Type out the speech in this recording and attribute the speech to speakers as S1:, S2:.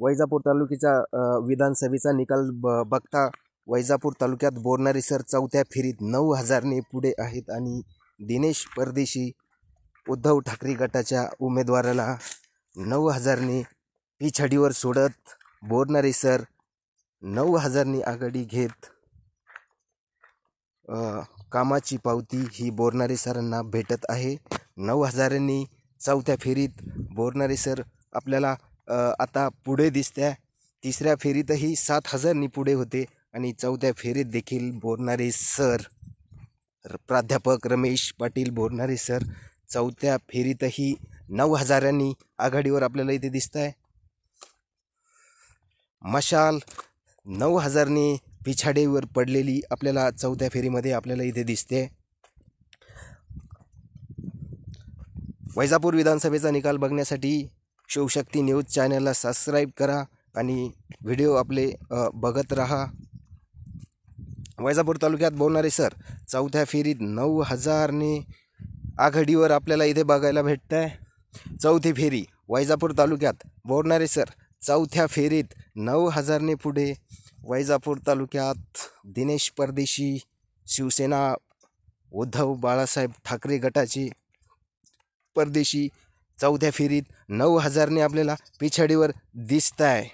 S1: वैजापूर तालुक्याचा विधानसभेचा निकाल बघता वैजापूर तालुक्यात बोरनारे सर चौथ्या फेरीत 9,000ने पुढे आहेत आणि दिनेश परदेशी उद्धव ठाकरे गटाच्या उमेदवाराला 9,000ने पिछाडीवर सोडत बोरनारे सर 9,000नी आघाडी घेत कामाची पावती ही बोरनारे सरांना भेटत आहे। 9,000नी चौथ्या फेरीत बोरनारे सर आपल्याला आता पुढे दिसत्या। तिसऱ्या फेरीतही 7,000नी पुढे होते आणि चौथ्या फेरीत देखील बोरनारे सर प्राध्यापक रमेश पाटील बोरनारे सर चौथ्या फेरीतही 9,000नी आघाडीवर आपल्याला इथे दिसत आहे। मशाल 9,000ने पिछाडीवर पडलेली आपल्याला चौथ्या फेरीमध्ये आपल्याला इथे दिसते। वैजापूर विधानसभेचा निकाल बघण्यासाठी शिवशक्ती न्यूज चॅनलला सबस्क्राईब करा आणि व्हिडिओ आपले बघत रहा। वैजापूर तालुक्यात बोरनारे सर चौथ्या फेरीत 9,000ने आघाडीवर आपल्याला इथे बघायला भेटत आहे। चौथी फेरी वैजापूर तालुक्यात बोरनारे सर चौथ्या फेरीत 9,000ने पुढे। वैजापूर तालुक्यात दिनेश परदेशी शिवसेना उद्धव बाळासाहेब ठाकरे गटाचे परदेशी चौथ्या फेरीत 9,000ने आपल्याला पिछाडीवर दिसत आहे।